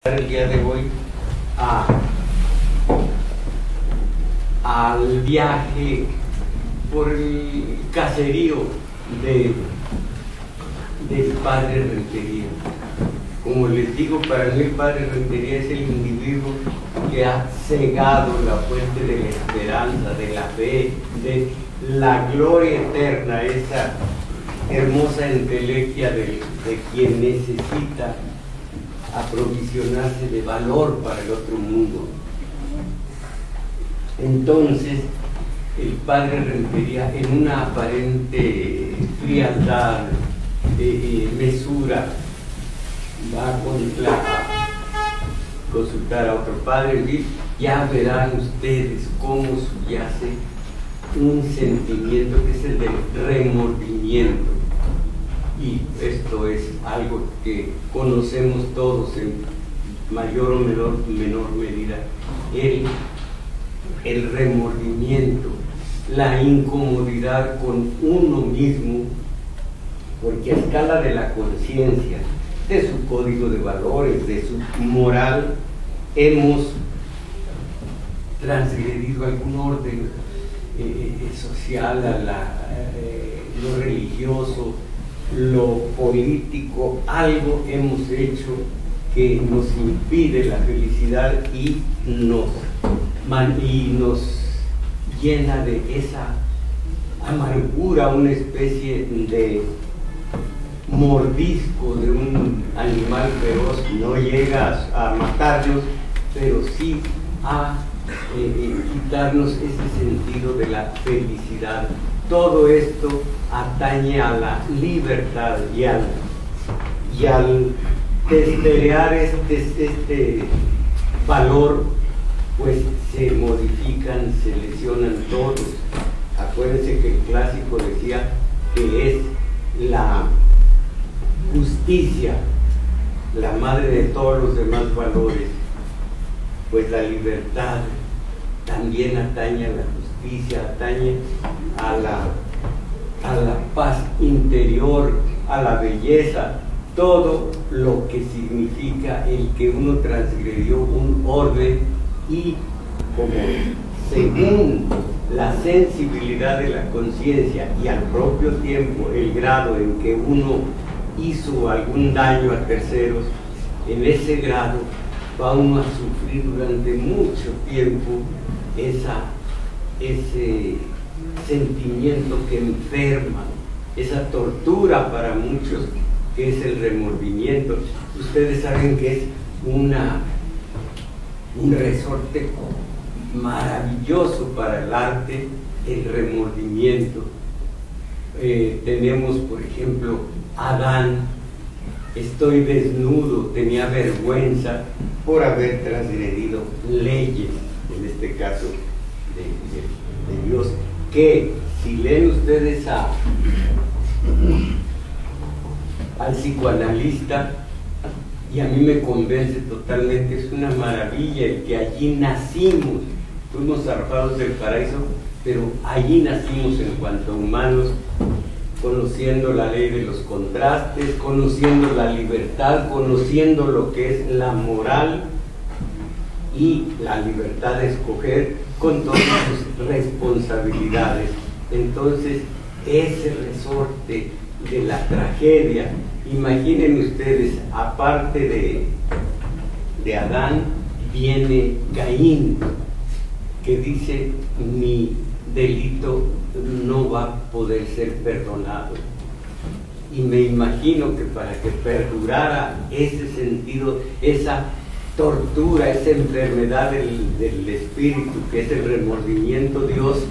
El día de hoy al viaje por el caserío del padre Rentería. Como les digo, para mí el padre Rentería es el individuo que ha cegado la fuente de la esperanza, de la fe, de la gloria eterna, esa hermosa entelequia de quien necesita aprovisionarse de valor para el otro mundo. Entonces el padre Rentería, en una aparente frialdad, mesura, va a consultar a otro padre y ya verán ustedes cómo subyace un sentimiento que es el del remordimiento. Y esto es algo que conocemos todos en mayor o menor medida, el remordimiento, la incomodidad con uno mismo, porque a escala de la conciencia, de su código de valores, de su moral, hemos transgredido algún orden social, lo religioso, lo político, algo hemos hecho que nos impide la felicidad y nos llena de esa amargura, una especie de mordisco de un animal feroz. No llega a matarnos, pero sí a quitarnos ese sentido de la felicidad. Todo esto atañe a la libertad y al testerear este valor, pues se modifican, se lesionan todos. Acuérdense que el clásico decía que es la justicia la madre de todos los demás valores, pues la libertad también atañe a la justicia, atañe a la paz interior, a la belleza, todo lo que significa el que uno transgredió un orden y como según la sensibilidad de la conciencia y al propio tiempo el grado en que uno hizo algún daño a terceros, en ese grado va uno a sufrir durante mucho tiempo ese sentimiento que enferma, esa tortura para muchos que es el remordimiento. Ustedes saben que es un resorte maravilloso para el arte, el remordimiento. Tenemos, por ejemplo, Adán: estoy desnudo, tenía vergüenza por haber transgredido leyes, en este caso de Dios, que si leen ustedes al psicoanalista, y a mí me convence totalmente, es una maravilla el que allí nacimos, fuimos arrojados del paraíso, pero allí nacimos en cuanto a humanos, conociendo la ley de los contrastes, conociendo la libertad, conociendo lo que es la moral y la libertad de escoger con todas sus responsabilidades. Entonces, ese resorte de la tragedia, imaginen ustedes, aparte de Adán, viene Caín, que dice: mi delito no va a poder ser perdonado. Y me imagino que para que perdurara ese sentido, esa tortura, esa enfermedad del espíritu, que es el remordimiento, Dios,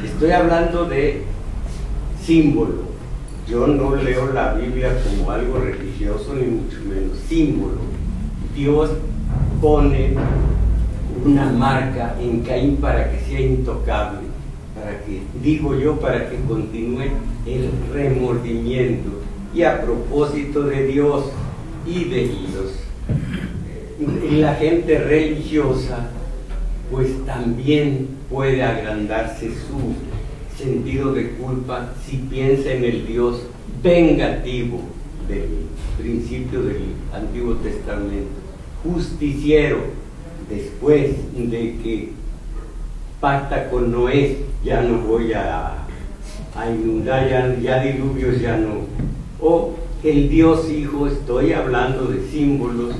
estoy hablando de símbolo, yo no leo la Biblia como algo religioso ni mucho menos, símbolo. Dios pone una marca en Caín para que sea intocable, para que, digo yo, para que continúe el remordimiento. Y a propósito de Dios y de la gente religiosa, pues también puede agrandarse su sentido de culpa si piensa en el Dios vengativo del principio del Antiguo Testamento. justiciero, después de que pacta con Noé, ya no voy a inundar, ya diluvios ya no, o el Dios Hijo, estoy hablando de símbolos,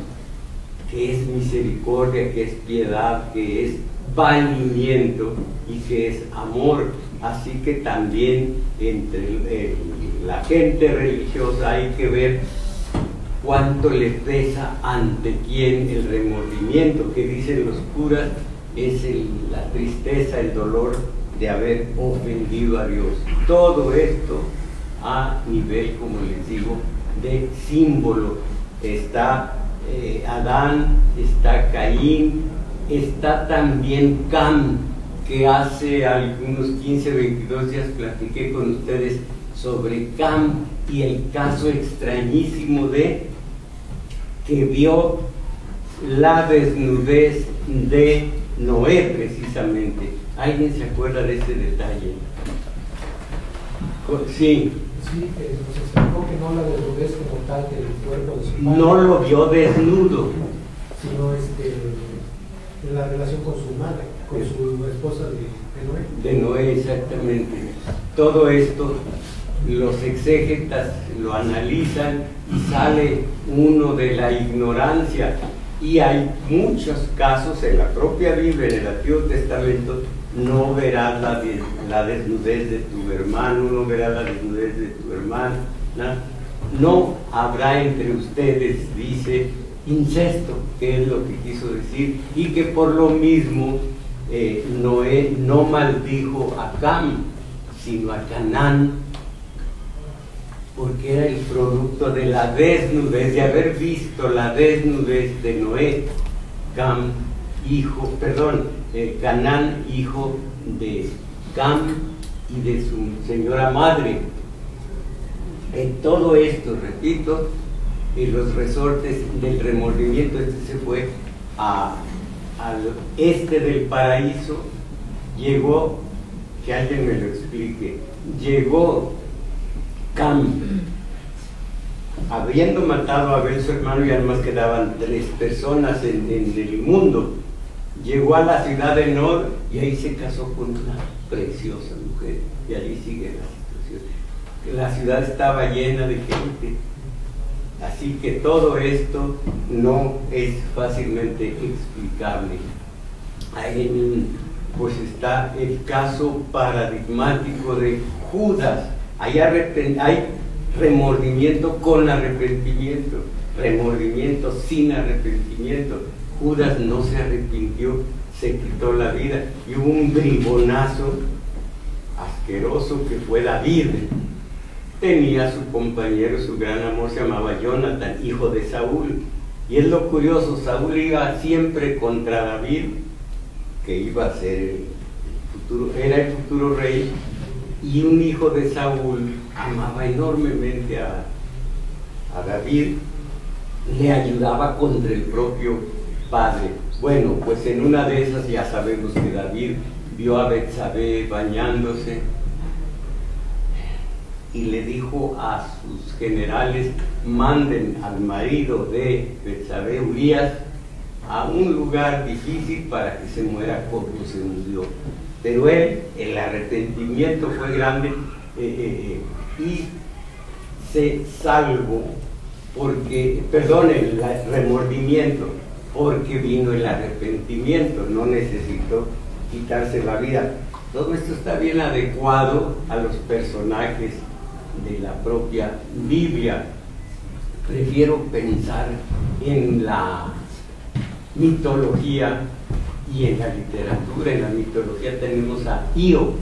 que es misericordia, que es piedad, que es valimiento y que es amor. Así que también entre la gente religiosa hay que ver cuánto le pesa ante quién el remordimiento, que dicen los curas es la tristeza, el dolor de haber ofendido a Dios. Todo esto a nivel, como les digo, de símbolo. Está Adán, está Caín, está también Cam, que hace algunos 15, 22 días platiqué con ustedes sobre Cam y el caso extrañísimo de que vio la desnudez de Noé, precisamente. ¿Alguien se acuerda de ese detalle? Sí. Sí, que nos explicó que no la desnudez como tal del cuerpo de su padre. No lo vio desnudo. Sino en la relación con su madre, con su esposa de Noé. De Noé, exactamente. Todo esto los exégetas lo analizan y sale uno de la ignorancia. Y hay muchos casos en la propia Biblia, en el Antiguo Testamento, no verás la desnudez de tu hermano, no verás la desnudez de tu hermana, no habrá entre ustedes, dice, incesto, que es lo que quiso decir, y que por lo mismo Noé no maldijo a Cam, sino a Canaán, porque era el producto de la desnudez, de haber visto la desnudez de Noé. Canaán, hijo de Cam y de su señora madre. En todo esto, repito, en los resortes del remordimiento, se fue al este del paraíso, llegó, que alguien me lo explique, llegó Cam, habiendo matado a Abel su hermano, y además quedaban 3 personas en el mundo. Llegó a la ciudad de Nod y ahí se casó con una preciosa mujer, y allí sigue la situación. La ciudad estaba llena de gente, así que todo esto no es fácilmente explicable. Ahí pues está el caso paradigmático de Judas. Hay remordimiento con arrepentimiento, remordimiento sin arrepentimiento. Judas no se arrepintió, se quitó la vida, y hubo un bribonazo asqueroso que fue David. Tenía su compañero, su gran amor, se llamaba Jonathan, hijo de Saúl. Y es lo curioso, Saúl iba siempre contra David, que iba a ser era el futuro rey, y un hijo de Saúl amaba enormemente a David, le ayudaba contra el propio padre. Bueno, pues en una de esas ya sabemos que David vio a Betsabé bañándose y le dijo a sus generales: manden al marido de Betsabé, Urías, a un lugar difícil para que se muera como se murió. Pero él, el arrepentimiento fue grande y se salvó porque, perdón, el remordimiento, porque vino el arrepentimiento, no necesitó quitarse la vida. Todo esto está bien adecuado a los personajes de la propia Biblia. Prefiero pensar en la mitología y en la literatura. En la mitología tenemos a Io,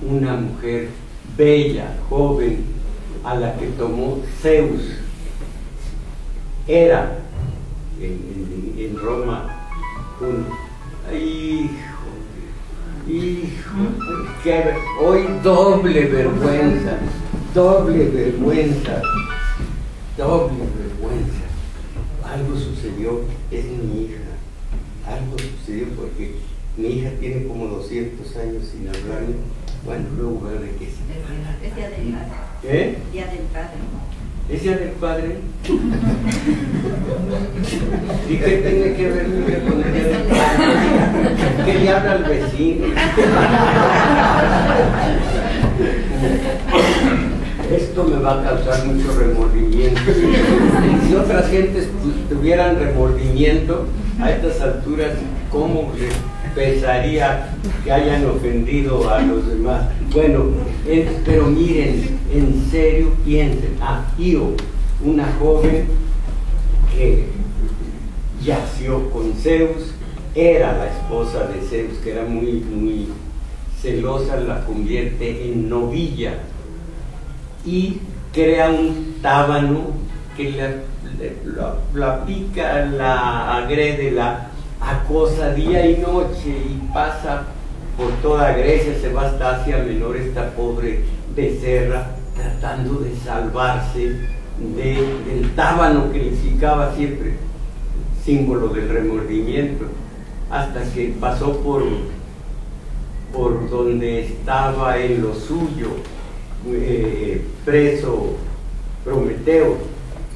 una mujer bella, joven, a la que tomó Zeus. Era en Roma que hoy doble vergüenza, algo sucedió, es mi hija, algo sucedió porque mi hija tiene como 200 años sin hablarme. Bueno, luego ver de qué se Es Día del Padre. ¿Eh? Día del Padre. ¿Esa del padre? ¿Y qué tiene que ver con el día del padre? ¿Qué le habla al vecino? Esto me va a causar mucho remordimiento. Si otras gentes tuvieran remordimiento, a estas alturas, ¿cómo les pesaría que hayan ofendido a los demás? Bueno, pero miren, en serio piensen. Io, una joven que yació con Zeus, era la esposa de Zeus, que era muy, muy celosa, la convierte en novilla y crea un tábano que la pica, la agrede, la acosa día y noche y pasa por toda Grecia, se va hasta Asia Menor esta pobre becerra tratando de salvarse del tábano que le picaba siempre, símbolo del remordimiento, hasta que pasó por donde estaba en lo suyo preso Prometeo.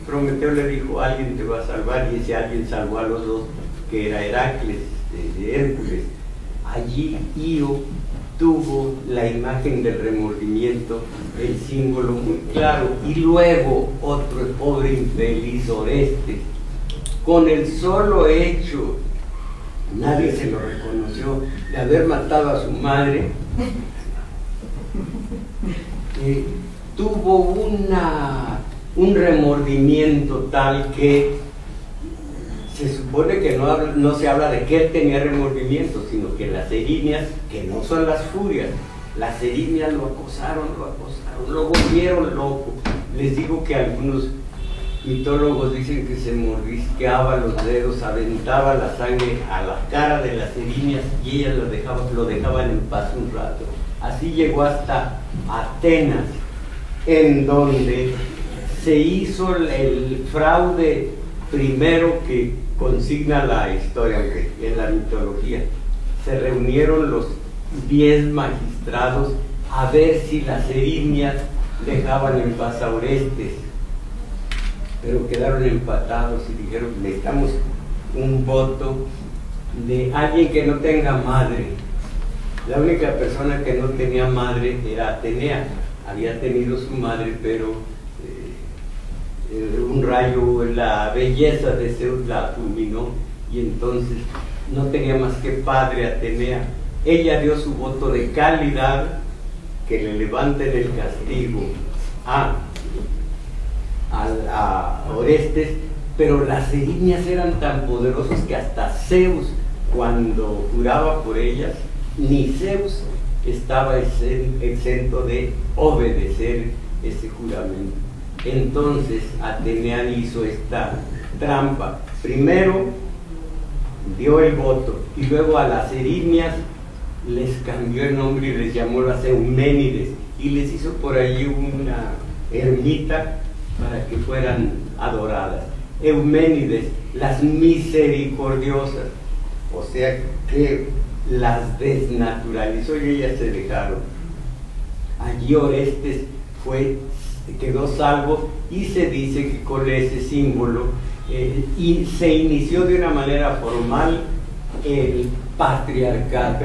Prometeo le dijo: alguien te va a salvar, y ese alguien salvó a los dos, que era Heracles de Hércules. Allí Io tuvo la imagen del remordimiento, el símbolo muy claro. Y luego otro pobre infeliz, Orestes, con el solo hecho, nadie se lo reconoció, de haber matado a su madre, tuvo un remordimiento tal que se supone que no se habla de que él tenía remordimiento, sino que las erinias, que no son las furias, las erinias lo acosaron, lo volvieron loco. Les digo que algunos mitólogos dicen que se mordisqueaba los dedos, aventaba la sangre a la cara de las erinias y ellas lo dejaban en paz un rato. Así llegó hasta Atenas, en donde se hizo el fraude primero que consigna la historia, aunque en la mitología. Se reunieron los 10 magistrados a ver si las erinias dejaban en paz a Orestes, pero quedaron empatados y dijeron: necesitamos un voto de alguien que no tenga madre. La única persona que no tenía madre era Atenea. Había tenido su madre, pero un rayo, la belleza de Zeus la fulminó, y entonces no tenía más que padre Atenea. Ella dio su voto de calidad, que le levanten el castigo a Orestes, pero las erinias eran tan poderosas que hasta Zeus, cuando juraba por ellas, ni Zeus estaba exento de obedecer ese juramento. Entonces Atenea hizo esta trampa. Primero dio el voto y luego a las erinias les cambió el nombre y les llamó las Euménides, y les hizo por allí una ermita para que fueran adoradas. Euménides, las misericordiosas, o sea que las desnaturalizó y ellas se dejaron. Allí Orestes quedó salvo, y se dice que con ese símbolo y se inició de una manera formal el patriarcado,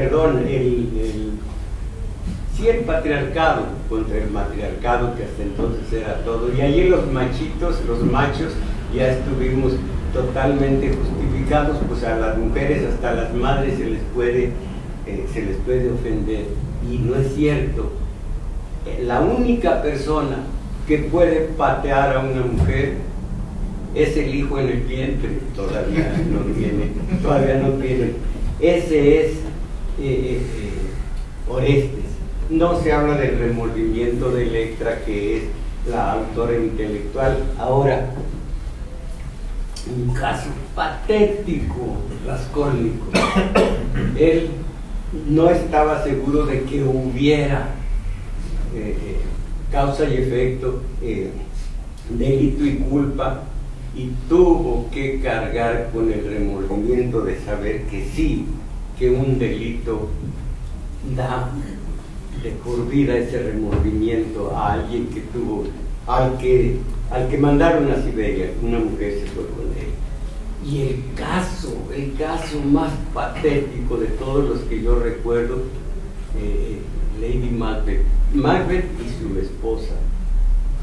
el patriarcado contra el matriarcado, que hasta entonces era todo. Y allí los machitos, los machos, ya estuvimos totalmente justificados, pues a las mujeres, hasta a las madres se les puede ofender, y no es cierto. La única persona que puede patear a una mujer es el hijo en el vientre. Todavía no tiene. Ese es Orestes. No se habla del remordimiento de Electra, que es la autora intelectual. Ahora, un caso patético, Raskolnikov. Él no estaba seguro de que hubiera causa y efecto, delito y culpa, y tuvo que cargar con el remordimiento de saber que sí, que un delito da de por vida ese remordimiento a alguien al que al que mandaron a Siberia, una mujer se fue con él. Y el caso más patético de todos los que yo recuerdo, Lady Macbeth. Macbeth y su esposa.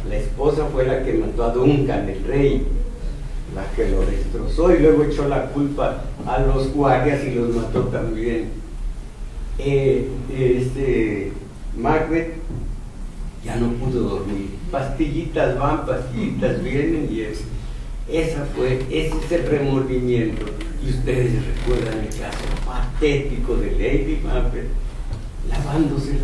La esposa fue la que mató a Duncan, el rey, la que lo destrozó y luego echó la culpa a los guardias y los mató también. Macbeth ya no pudo dormir. Pastillitas van, pastillitas vienen y ese es el remordimiento. Y ustedes recuerdan el caso patético de Lady Macbeth, lavándose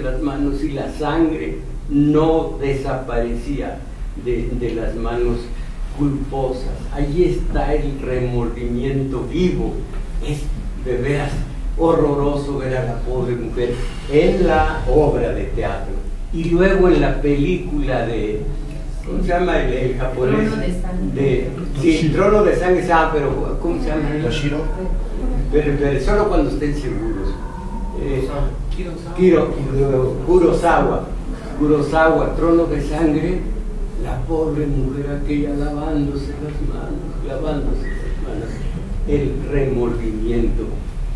las manos y la sangre no desaparecía de las manos culposas. Ahí está el remordimiento vivo. Es de veras horroroso ver a la pobre mujer en la obra de teatro y luego en la película de, ¿cómo se llama el japonés? Trono de Sangre, pero ¿cómo se llama? Pero solo cuando estén seguros. Kurosawa, Trono de Sangre, la pobre mujer aquella lavándose las manos, el remordimiento.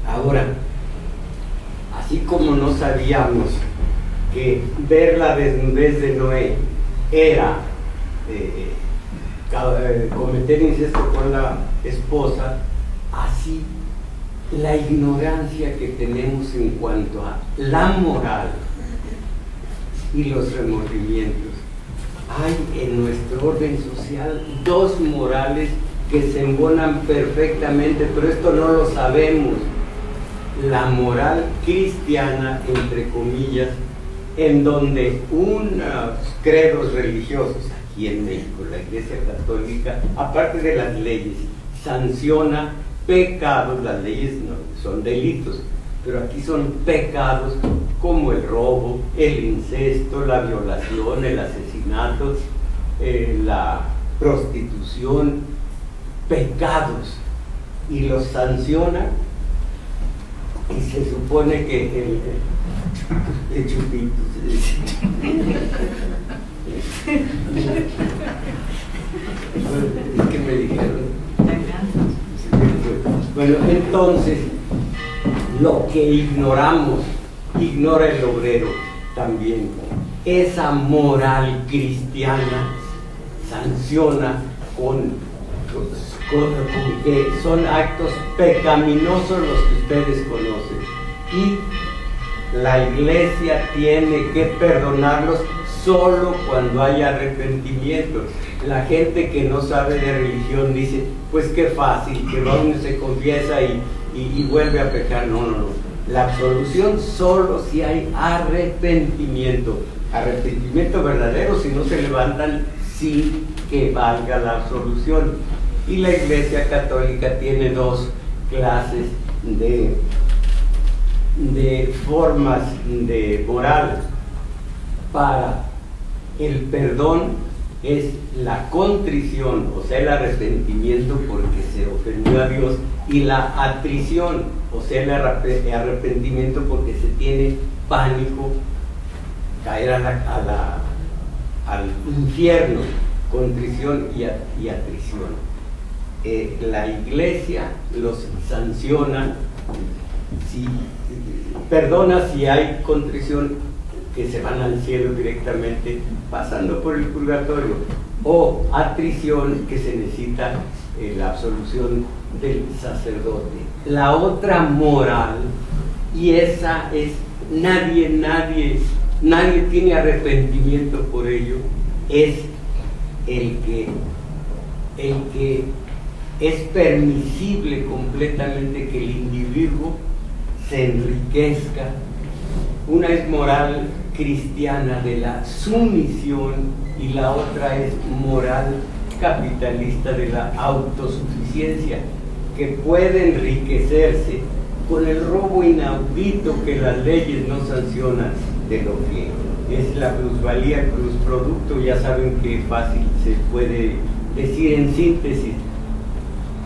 Ahora, así como no sabíamos que ver la desnudez de Noé era cometer incesto con la esposa, así la ignorancia que tenemos en cuanto a la moral y los remordimientos. Hay en nuestro orden social dos morales que se embonan perfectamente, pero esto no lo sabemos. La moral cristiana, entre comillas, en donde unos credos religiosos, aquí en México, la Iglesia Católica, aparte de las leyes, sanciona pecados. Las leyes no son delitos, pero aquí son pecados como el robo, el incesto, la violación, el asesinato, la prostitución, pecados, y los sanciona. Y se supone que el chupito es que me dijeron. Bueno, entonces lo que ignoramos, ignora el obrero también. Esa moral cristiana sanciona con que son actos pecaminosos los que ustedes conocen, y la Iglesia tiene que perdonarlos solo cuando hay arrepentimiento. La gente que no sabe de religión dice, pues qué fácil, que uno se confiesa y vuelve a pecar. No. La absolución solo si hay arrepentimiento verdadero, si no se levantan sin que valga la absolución. Y la Iglesia Católica tiene dos clases de formas de moral. Para el perdón es la contrición, o sea, el arrepentimiento porque se ofendió a Dios, y la atrición, o sea, el arrepentimiento porque se tiene pánico, caer al infierno. Contrición y atrición. La Iglesia los sanciona, perdona si hay contrición, que se van al cielo directamente pasando por el purgatorio, o atrición, que se necesita la absolución del sacerdote. La otra moral, y esa es nadie tiene arrepentimiento por ello, es el que es permisible completamente que el individuo se enriquezca. Una es moral cristiana de la sumisión y la otra es moral capitalista de la autosuficiencia, que puede enriquecerse con el robo inaudito que las leyes no sancionan, de lo que es la plusvalía, plusproducto. Ya saben que fácil se puede decir en síntesis: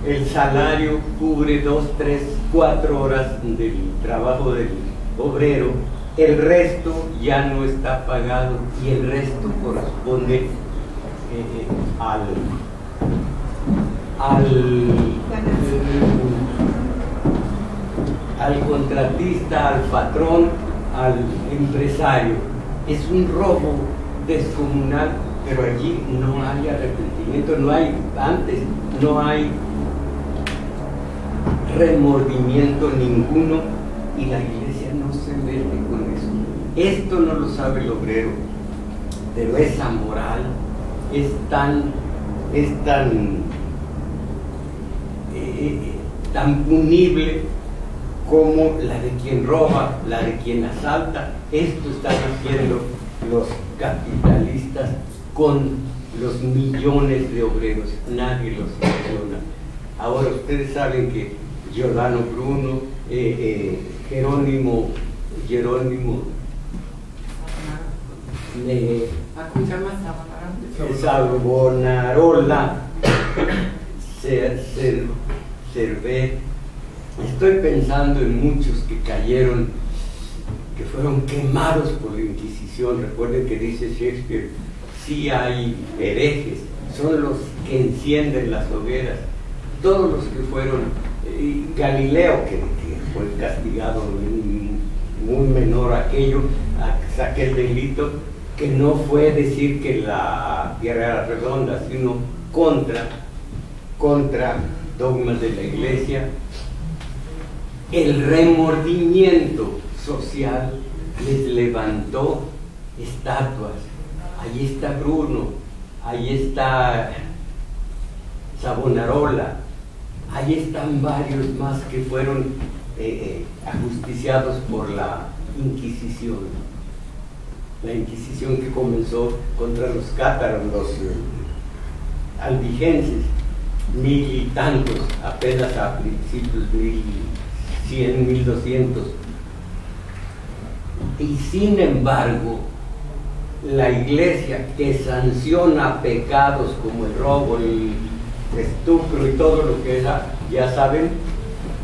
el salario cubre 2, 3, 4 horas del trabajo del obrero, el resto ya no está pagado y el resto corresponde al contratista, al patrón, al empresario. Es un robo descomunal, pero allí no hay arrepentimiento, no hay remordimiento ninguno, y la iglesia no se mete con eso. Esto no lo sabe el obrero, pero esa moral es tan punible como la de quien roba, la de quien asalta. Esto están haciendo los capitalistas con los millones de obreros. Nadie los menciona. Ahora ustedes saben que Giordano Bruno, Jerónimo Savonarola, Servet. Estoy pensando en muchos que cayeron, que fueron quemados por la Inquisición. Recuerden que dice Shakespeare, sí hay herejes, son los que encienden las hogueras. Todos los que fueron, Galileo, que fue castigado muy menor aquel delito, que no fue decir que la tierra era redonda, sino contra dogmas de la iglesia. El remordimiento social les levantó estatuas. Ahí está Bruno, ahí está Savonarola, ahí están varios más que fueron ajusticiados por la Inquisición. La Inquisición que comenzó contra los cátaros, los albigenses, 1000 y tantos, apenas a principios 1100, 1200. Y sin embargo, la iglesia, que sanciona pecados como el robo, el estupro y todo lo que ya saben,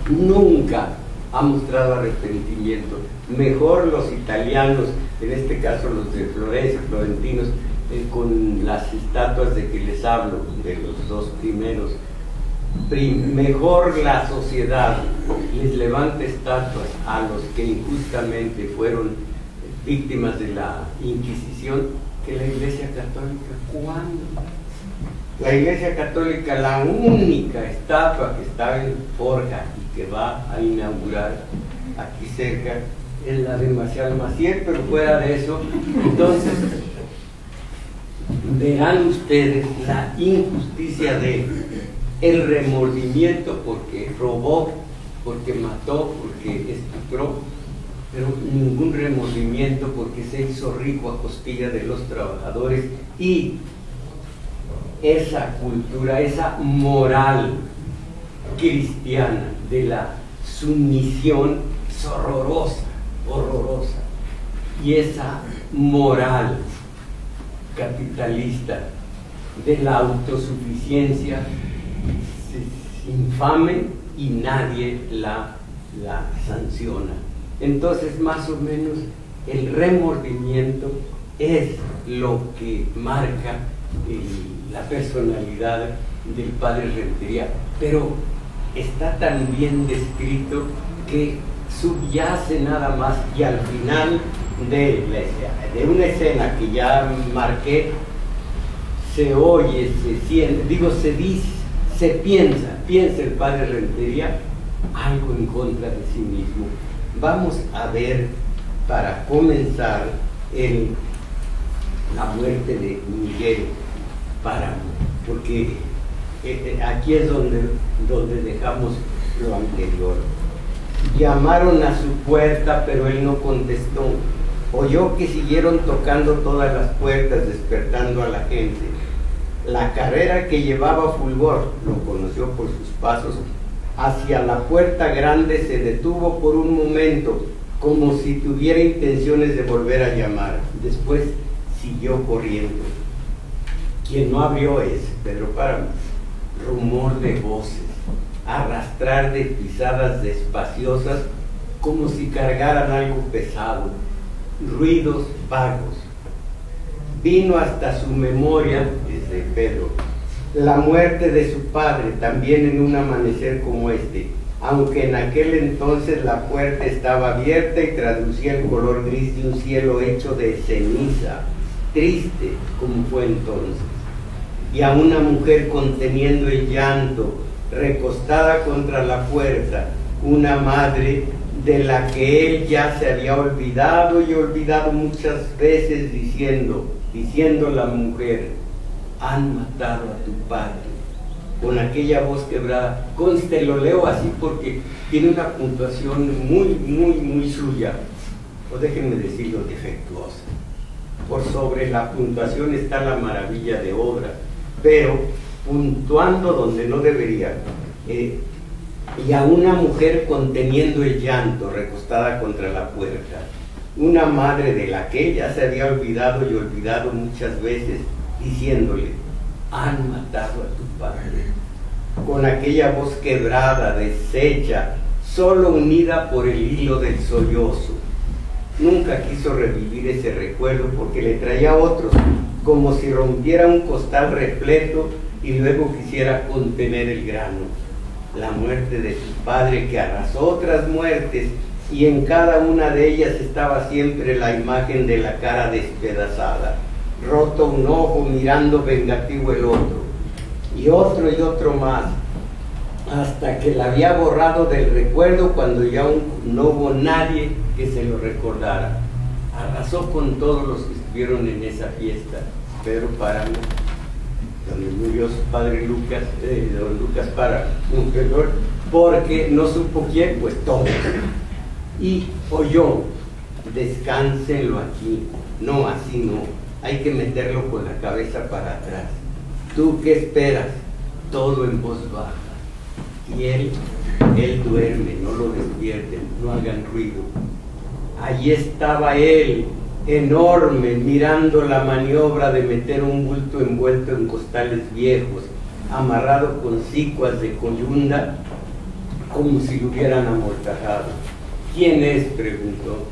nunca ha mostrado arrepentimiento. Mejor los italianos, en este caso los de Florencia, florentinos, con las estatuas de que les hablo, de los dos primeros. Mejor la sociedad les levanta estatuas a los que injustamente fueron víctimas de la Inquisición que la Iglesia Católica. ¿Cuándo? La Iglesia Católica, la única estatua que está en Forja y que va a inaugurar aquí cerca, es la de Marcial Maciel, pero fuera de eso, entonces verán ustedes la injusticia de el remordimiento porque robó, porque mató, porque estupró, pero ningún remordimiento porque se hizo rico a costilla de los trabajadores. Y esa cultura, esa moral cristiana de la sumisión es horrorosa, horrorosa. Y esa moral capitalista de la autosuficiencia es infame y nadie la sanciona. Entonces, más o menos, el remordimiento es lo que marca la personalidad del padre Rentería, pero está tan bien descrito que subyace nada más, y al final de una escena que ya marqué, se oye, se siente, se dice, se piensa el padre Rentería algo en contra de sí mismo. Vamos a ver, para comenzar, la muerte de Miguel Páramo, porque aquí es donde dejamos lo anterior. Llamaron a su puerta, pero él no contestó. Oyó que siguieron tocando todas las puertas, despertando a la gente. La carrera que llevaba Fulgor, lo conoció por sus pasos, hacia la puerta grande se detuvo por un momento, como si tuviera intenciones de volver a llamar. Después siguió corriendo. Quien no abrió es Pedro Páramo. Rumor de voces, arrastrar de pisadas despaciosas, como si cargaran algo pesado, ruidos vagos. Vino hasta su memoria, desde Pedro. La muerte de su padre también en un amanecer como este, aunque en aquel entonces la puerta estaba abierta y traducía el color gris de un cielo hecho de ceniza, triste como fue entonces, y a una mujer conteniendo el llanto, recostada contra la puerta, una madre de la que él ya se había olvidado y olvidado muchas veces, diciendo la mujer: han matado a tu padre, con aquella voz quebrada. Conste, lo leo así porque tiene una puntuación muy suya, o déjenme decirlo, defectuosa. Por sobre la puntuación está la maravilla de obra, pero puntuando donde no debería. Y a una mujer conteniendo el llanto, recostada contra la puerta, una madre de la que ella se había olvidado y olvidado muchas veces, diciéndole: han matado a tu padre, con aquella voz quebrada, deshecha, solo unida por el hilo del sollozo. Nunca quiso revivir ese recuerdo porque le traía otros, como si rompiera un costal repleto y luego quisiera contener el grano. La muerte de su padre, que arrasó otras muertes, y en cada una de ellas estaba siempre la imagen de la cara despedazada, roto un ojo, mirando vengativo el otro, y otro más, hasta que la había borrado del recuerdo cuando ya no hubo nadie que se lo recordara. Arrasó con todos los que estuvieron en esa fiesta. Pedro Páramo, donde murió su padre Lucas, don Lucas Páramo, un peor, porque no supo quién, pues todos. Y oyó: descánsenlo aquí. No, así no, hay que meterlo con la cabeza para atrás. ¿Tú qué esperas? Todo en voz baja. Y él duerme, no lo despierten, no hagan ruido. Allí estaba él, enorme, mirando la maniobra de meter un bulto envuelto en costales viejos, amarrado con cicuas de coyunda, como si lo hubieran amortajado. ¿Quién es?, preguntó.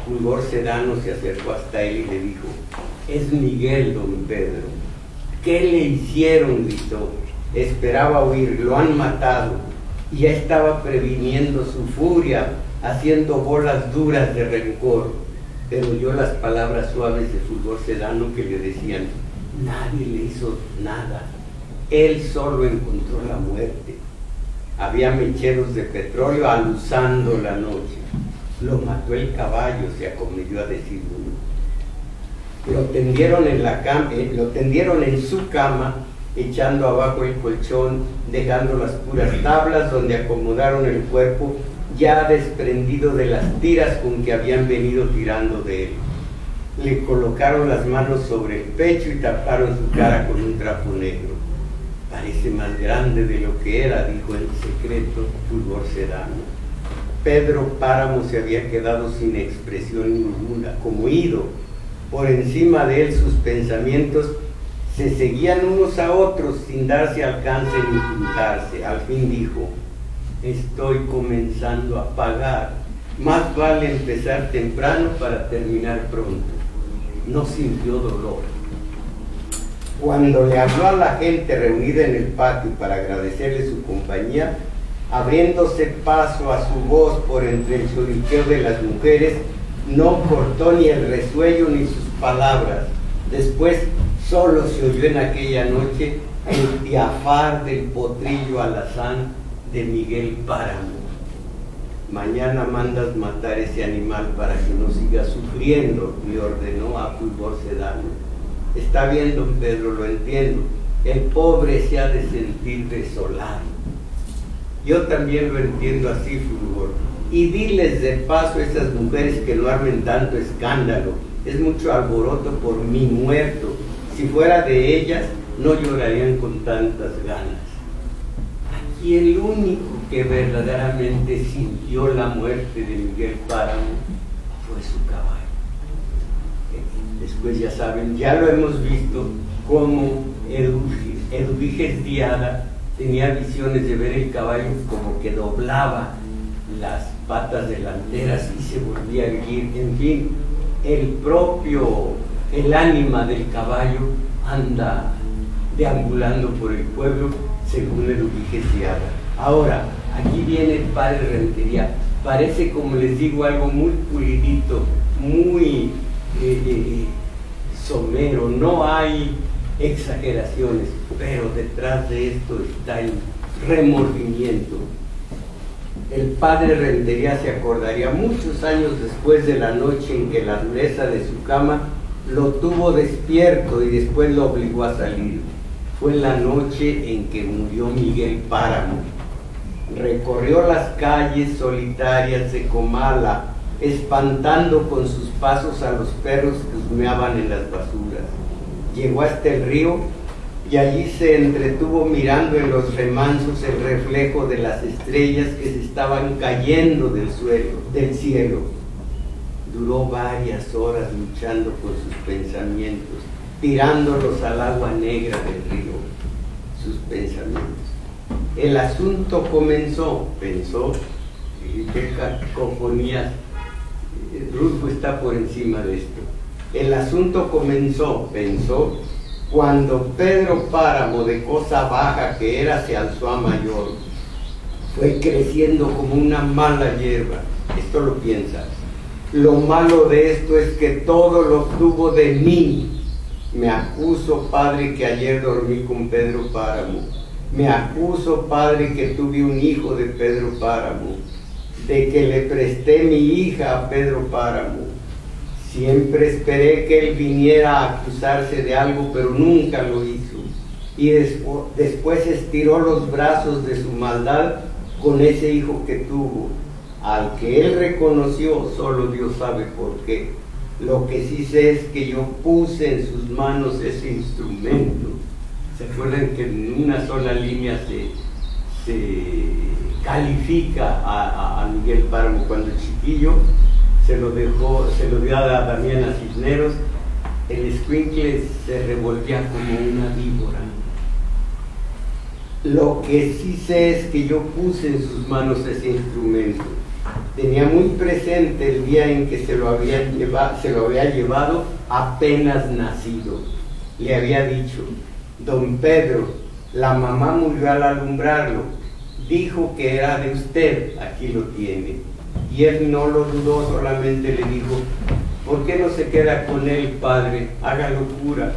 Fulgor Sedano se acercó hasta él y le dijo: es Miguel, don Pedro. ¿Qué le hicieron?, gritó. Esperaba huir, lo han matado. Y ya estaba previniendo su furia, haciendo bolas duras de rencor. Pero oyó las palabras suaves de Fulgor Sedano que le decían: nadie le hizo nada, él solo encontró la muerte. Había mecheros de petróleo aluzando la noche. Lo mató el caballo, se acometió a decir uno. Lo tendieron en su cama, echando abajo el colchón, dejando las puras tablas donde acomodaron el cuerpo, ya desprendido de las tiras con que habían venido tirando de él. Le colocaron las manos sobre el pecho y taparon su cara con un trapo negro. Parece más grande de lo que era, dijo en secreto Fulgor Sedano. Pedro Páramo se había quedado sin expresión ninguna, como ido. Por encima de él sus pensamientos se seguían unos a otros sin darse alcance ni juntarse. Al fin dijo: estoy comenzando a pagar. Más vale empezar temprano para terminar pronto. No sintió dolor. Cuando le habló a la gente reunida en el patio para agradecerle su compañía, abriéndose paso a su voz por entre el choriqueo de las mujeres, no cortó ni el resuello ni sus palabras. Después solo se oyó en aquella noche el piafar del potrillo alazán de Miguel Páramo. Mañana mandas matar ese animal para que no siga sufriendo, le ordenó a Fulgor Sedano. Está bien, don Pedro, lo entiendo. El pobre se ha de sentir desolado. Yo también lo entiendo así, Fulgor. Y diles de paso a esas mujeres que no armen tanto escándalo. Es mucho alboroto por mi muerto. Si fuera de ellas, no llorarían con tantas ganas. Aquí el único que verdaderamente sintió la muerte de Miguel Páramo fue su caballo. Después, ya saben, ya lo hemos visto, cómo Eduviges Diada tenía visiones de ver el caballo como que doblaba las patas delanteras y se volvía a erguir. En fin, el ánima del caballo anda deambulando por el pueblo, según el Ubique. Ahora, aquí viene el padre Rentería. Parece, como les digo, algo muy pulidito, muy somero, no hay exageraciones, pero detrás de esto está el remordimiento. El padre Rentería se acordaría muchos años después de la noche en que la dureza de su cama lo tuvo despierto y después lo obligó a salir. Fue la noche en que murió Miguel Páramo. Recorrió las calles solitarias de Comala, espantando con sus pasos a los perros que husmeaban en las basuras. Llegó hasta el río y allí se entretuvo mirando en los remansos el reflejo de las estrellas que se estaban cayendo del cielo. Duró varias horas luchando con sus pensamientos, tirándolos al agua negra del río, sus pensamientos. El asunto comenzó, pensó, qué cacofonías, Rulfo está por encima de esto. El asunto comenzó, pensó, cuando Pedro Páramo, de cosa baja que era, se alzó a mayor. Fue creciendo como una mala hierba. Esto lo piensa. Lo malo de esto es que todo lo obtuvo de mí. Me acuso, padre, que ayer dormí con Pedro Páramo. Me acuso, padre, que tuve un hijo de Pedro Páramo, de que le presté mi hija a Pedro Páramo. Siempre esperé que él viniera a acusarse de algo, pero nunca lo hizo. Y después estiró los brazos de su maldad con ese hijo que tuvo, al que él reconoció, solo Dios sabe por qué. Lo que sí sé es que yo puse en sus manos ese instrumento. ¿Se acuerdan que en una sola línea se califica a Miguel Páramo? Cuando el chiquillo se lo dio a Damián Cisneros, el escuincle se revolvía como una víbora. Lo que sí sé es que yo puse en sus manos ese instrumento. Tenía muy presente el día en que se lo había llevado apenas nacido. Le había dicho: don Pedro, la mamá murió al alumbrarlo. Dijo que era de usted, aquí lo tiene. Y él no lo dudó, solamente le dijo: ¿por qué no se queda con él, padre? Haga locura.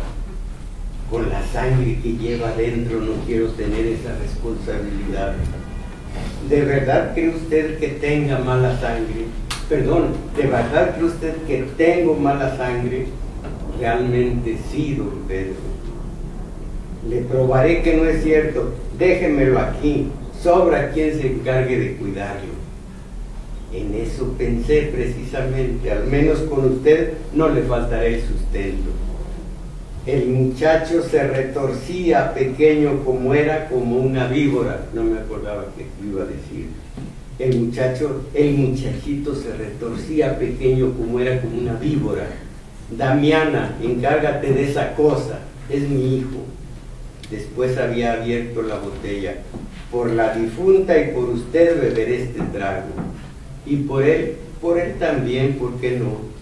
Con la sangre que lleva dentro no quiero tener esa responsabilidad. ¿De verdad cree usted que tenga mala sangre? Perdón, ¿de verdad cree usted que tengo mala sangre? Realmente sí, don Pedro. Le probaré que no es cierto. Déjemelo aquí. Sobra quien se encargue de cuidarlo. En eso pensé precisamente. Al menos con usted no le faltará el sustento. El muchacho se retorcía, pequeño como era, como una víbora. No me acordaba qué iba a decir. El muchachito se retorcía, pequeño como era, como una víbora. Damiana, encárgate de esa cosa, es mi hijo. Después había abierto la botella. Por la difunta y por usted beberé este trago. Y por él también, ¿por qué no?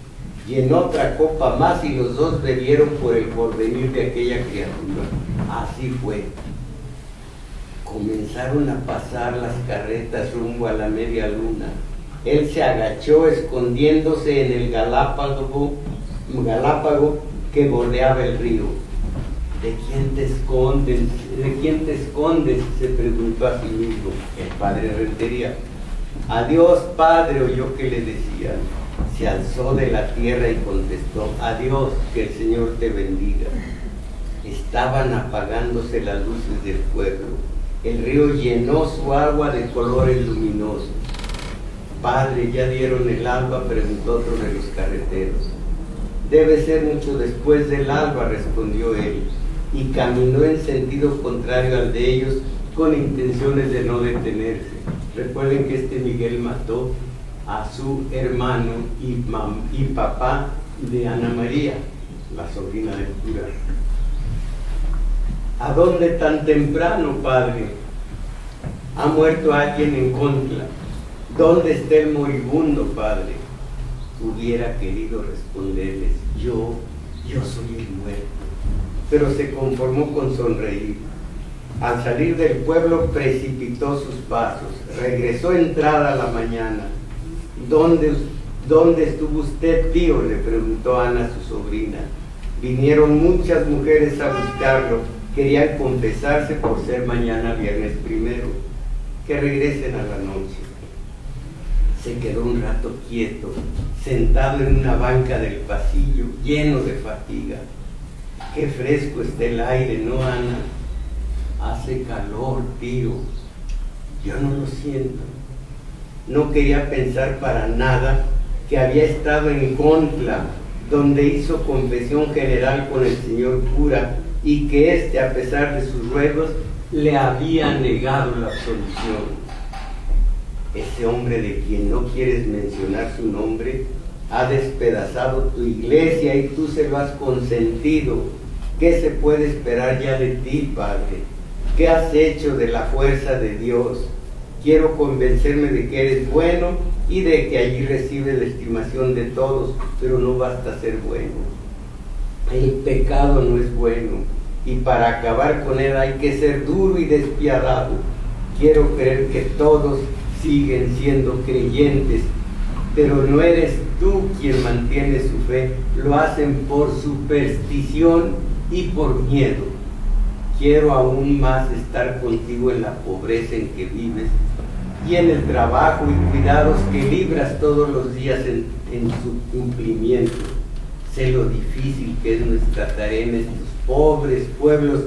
Llenó otra copa más y los dos bebieron por el porvenir de aquella criatura. Así fue. Comenzaron a pasar las carretas rumbo a la media luna. Él se agachó escondiéndose en el galápago que bordeaba el río. ¿De quién te escondes? ¿De quién te escondes?, se preguntó a sí mismo. El padre Rentería. Adiós, padre, oyó que le decían. Se alzó de la tierra y contestó: adiós, que el Señor te bendiga. Estaban apagándose las luces del pueblo. El río llenó su agua de colores luminosos. Padre, ¿ya dieron el alba?, preguntó otro de los carreteros. Debe ser mucho después del alba, respondió él, y caminó en sentido contrario al de ellos, con intenciones de no detenerse. Recuerden que este Miguel mató a su hermano y papá de Ana María, la sobrina del cura. ¿A dónde tan temprano, padre? Ha muerto alguien en Contla. ¿Dónde está el moribundo, padre? Hubiera querido responderles: yo soy el muerto. pero se conformó con sonreír. Al salir del pueblo precipitó sus pasos, regresó entrada la mañana. ¿Dónde estuvo usted, tío?, le preguntó Ana a su sobrina. Vinieron muchas mujeres a buscarlo, querían confesarse por ser mañana viernes primero, que regresen a la noche. Se quedó un rato quieto, sentado en una banca del pasillo, lleno de fatiga. Qué fresco está el aire, ¿no, Ana? Hace calor, tío. Yo no lo siento. No quería pensar para nada que había estado en Contla, donde hizo confesión general con el señor cura, y que éste, a pesar de sus ruegos, le había negado la absolución. Ese hombre de quien no quieres mencionar su nombre ha despedazado tu iglesia y tú se lo has consentido. ¿Qué se puede esperar ya de ti, Padre? ¿Qué has hecho de la fuerza de Dios? Quiero convencerme de que eres bueno y de que allí recibes la estimación de todos, pero no basta ser bueno. El pecado no es bueno, y para acabar con él hay que ser duro y despiadado. Quiero creer que todos siguen siendo creyentes, pero no eres tú quien mantiene su fe, lo hacen por superstición y por miedo. Quiero aún más estar contigo en la pobreza en que vives y en el trabajo y cuidados que libras todos los días en su cumplimiento. Sé lo difícil que es nuestra tarea en estos pobres pueblos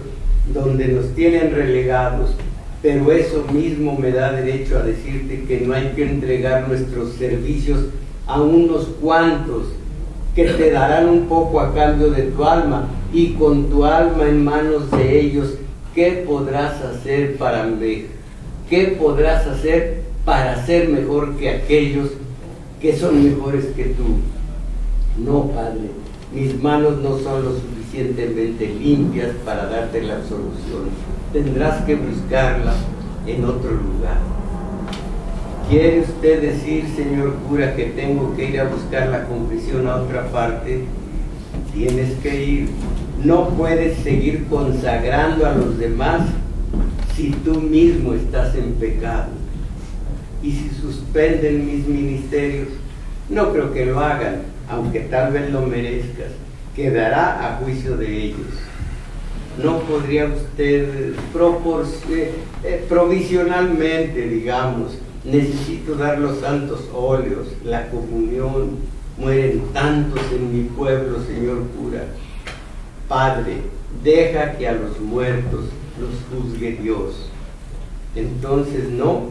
donde nos tienen relegados, pero eso mismo me da derecho a decirte que no hay que entregar nuestros servicios a unos cuantos que te darán un poco a cambio de tu alma, y con tu alma en manos de ellos, ¿qué podrás hacer para ser mejor que aquellos que son mejores que tú? No, Padre, mis manos no son lo suficientemente limpias para darte la absolución. Tendrás que buscarla en otro lugar. ¿Quiere usted decir, señor cura, que tengo que ir a buscar la confesión a otra parte? Tienes que ir. No puedes seguir consagrando a los demás si tú mismo estás en pecado. Y si suspenden mis ministerios, no creo que lo hagan, aunque tal vez lo merezcas. Quedará a juicio de ellos. ¿No podría usted provisionalmente, digamos, necesito dar los santos óleos, la comunión, mueren tantos en mi pueblo, señor cura? Padre, deja que a los muertos los juzgue Dios. Entonces no,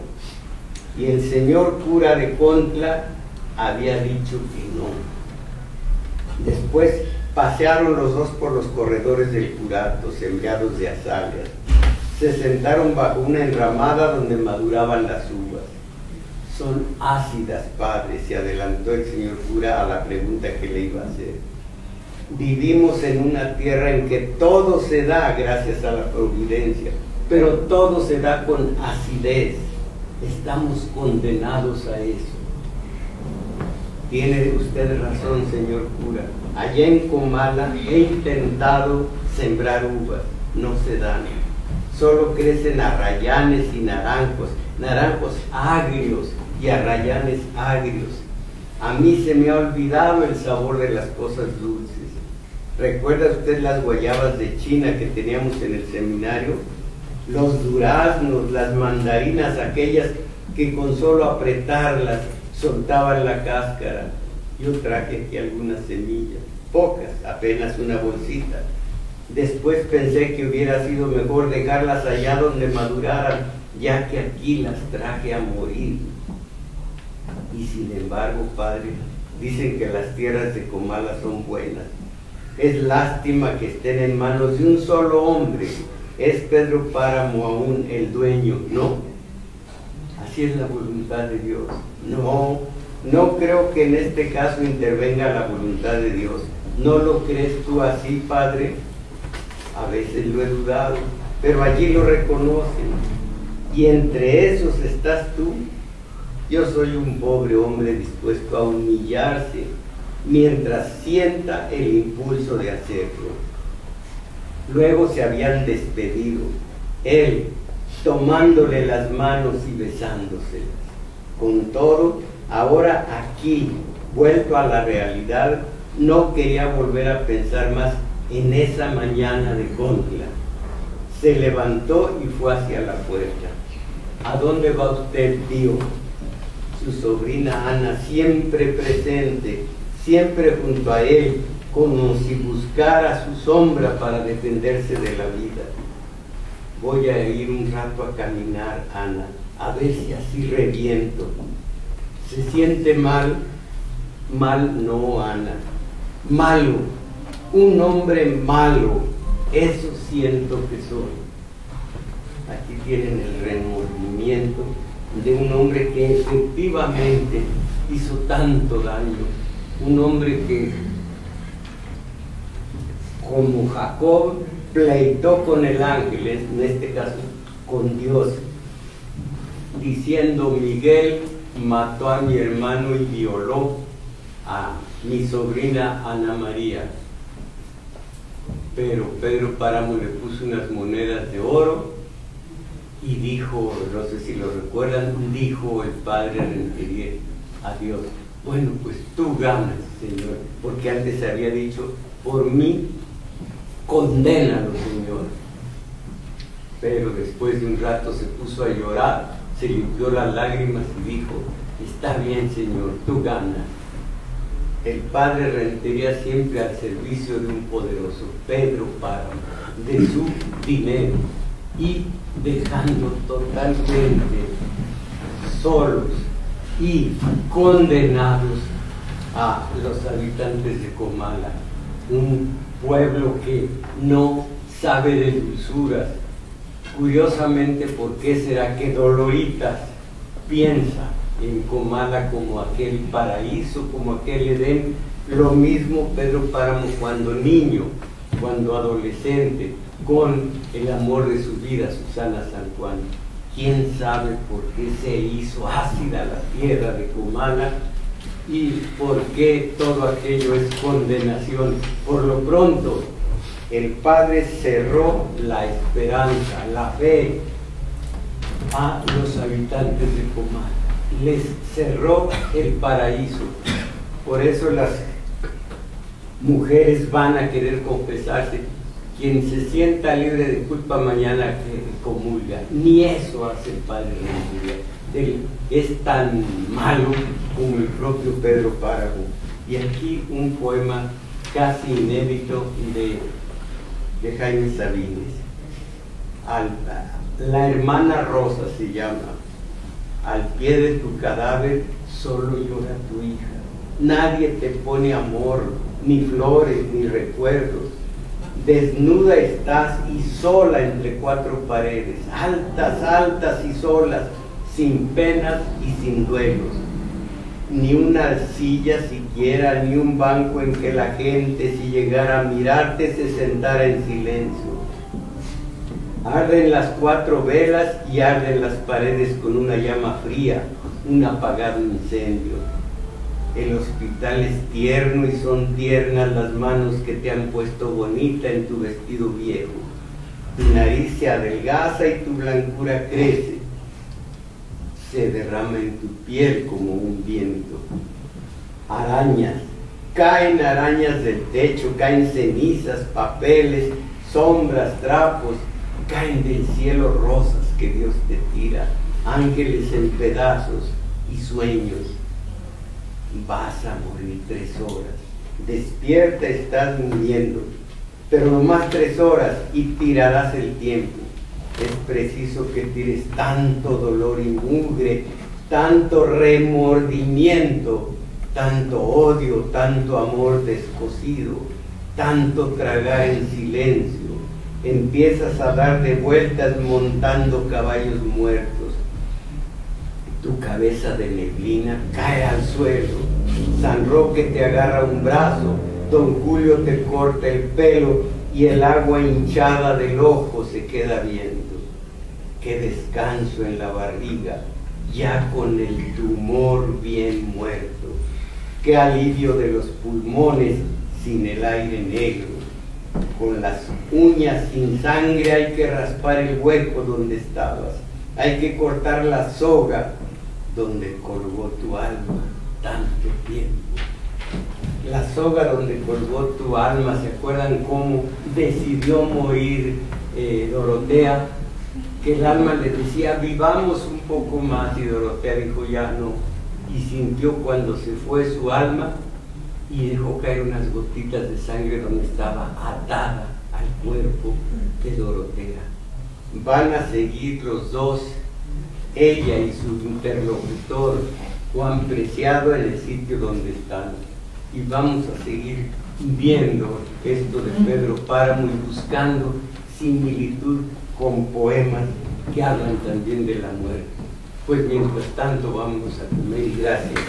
y el señor cura de Contla había dicho que no. Después pasearon los dos por los corredores del curato, sembrados de azaleas. Se sentaron bajo una enramada donde maduraban las uvas. Son ácidas, padre, se adelantó el señor cura a la pregunta que le iba a hacer. Vivimos en una tierra en que todo se da gracias a la providencia, pero todo se da con acidez. Estamos condenados a eso. Tiene usted razón, señor cura. Allá en Comala he intentado sembrar uvas, no se dan. Solo crecen arrayanes y naranjos agrios y arrayanes agrios. A mí se me ha olvidado el sabor de las cosas dulces. ¿Recuerda usted las guayabas de China que teníamos en el seminario? Los duraznos, las mandarinas, aquellas que con solo apretarlas soltaban la cáscara. Yo traje aquí algunas semillas, pocas, apenas una bolsita. Después pensé que hubiera sido mejor dejarlas allá donde maduraran, ya que aquí las traje a morir. Y sin embargo, padre, dicen que las tierras de Comala son buenas. Es lástima que estén en manos de un solo hombre. Es Pedro Páramo aún el dueño, ¿no? Así es la voluntad de Dios. No creo que en este caso intervenga la voluntad de Dios. ¿No lo crees tú así, padre? A veces lo he dudado, pero allí lo reconocen. Y entre esos estás tú. Yo soy un pobre hombre dispuesto a humillarse mientras sienta el impulso de hacerlo. Luego se habían despedido, él tomándole las manos y besándoselas. Con todo, ahora aquí, vuelto a la realidad, no quería volver a pensar más en esa mañana de Góndola. Se levantó y fue hacia la puerta. ¿A dónde va usted, tío? Su sobrina Ana, siempre presente, siempre junto a él, como si buscara su sombra para defenderse de la vida. Voy a ir un rato a caminar, Ana, a ver si así reviento. ¿Se siente mal? Mal no, Ana. Malo, un hombre malo, eso siento que soy. Aquí tienen el remordimiento de un hombre que efectivamente hizo tanto daño, un hombre que, como Jacob, pleitó con el ángel, en este caso con Dios, diciendo: Miguel mató a mi hermano y violó a mi sobrina Ana María. Pero Pedro Páramo le puso unas monedas de oro y dijo, no sé si lo recuerdan, dijo el padre Rentería a Dios: bueno, pues tú ganas, Señor, porque antes había dicho: por mí, condénalo, Señor. Pero después de un rato se puso a llorar, se limpió las lágrimas y dijo: está bien, Señor, tú ganas. El padre Rentería siempre al servicio de un poderoso Pedro Páramo, de su dinero, y dejando totalmente solos y condenados a los habitantes de Comala, un pueblo que no sabe de dulzuras. Curiosamente, ¿por qué será que Doloritas piensa en Comala como aquel paraíso, como aquel Edén? Lo mismo Pedro Páramo cuando niño, cuando adolescente, con el amor de su vida, Susana San Juan. ¿Quién sabe por qué se hizo ácida la tierra de Comala y por qué todo aquello es condenación? Por lo pronto, el Padre cerró la esperanza, la fe a los habitantes de Comala. Les cerró el paraíso. Por eso las mujeres van a querer confesarse. Quien se sienta libre de culpa mañana que comulga. Ni eso hace el padre Rentería. Él es tan malo como el propio Pedro Páramo. Y aquí un poema casi inédito de Jaime Sabines. La hermana Rosa se llama. Al pie de tu cadáver solo llora tu hija. Nadie te pone amor, ni flores, ni recuerdos. Desnuda estás y sola entre cuatro paredes, altas, altas y solas, sin penas y sin duelos. Ni una silla siquiera, ni un banco en que la gente, si llegara a mirarte, se sentara en silencio. Arden las cuatro velas y arden las paredes con una llama fría, un apagado incendio. El hospital es tierno y son tiernas las manos que te han puesto bonita en tu vestido viejo. Tu nariz se adelgaza y tu blancura crece. Se derrama en tu piel como un viento. Arañas, caen arañas del techo, caen cenizas, papeles, sombras, trapos, caen del cielo rosas que Dios te tira, ángeles en pedazos y sueños. Vas a morir 3 horas, despierta estás muriendo, pero nomás 3 horas y tirarás el tiempo. Es preciso que tires tanto dolor y mugre, tanto remordimiento, tanto odio, tanto amor descosido, tanto tragar en silencio. Empiezas a dar de vueltas montando caballos muertos. Tu cabeza de neblina cae al suelo. San Roque te agarra un brazo, Don Julio te corta el pelo y el agua hinchada del ojo se queda viendo. Qué descanso en la barriga, ya con el tumor bien muerto. Qué alivio de los pulmones sin el aire negro. con las uñas sin sangre hay que raspar el hueco donde estabas, hay que cortar la soga donde colgó tu alma tanto tiempo. La soga donde colgó tu alma, ¿se acuerdan cómo decidió morir Dorotea? Que el alma le decía, vivamos un poco más, y Dorotea dijo, ya no, y sintió cuando se fue su alma y dejó caer unas gotitas de sangre donde estaba atada al cuerpo de Dorotea. Van a seguir los dos, ella y su interlocutor Juan Preciado, en el sitio donde están, y vamos a seguir viendo esto de Pedro Páramo y buscando similitud con poemas que hablan también de la muerte. Pues mientras tanto vamos a comer y gracias.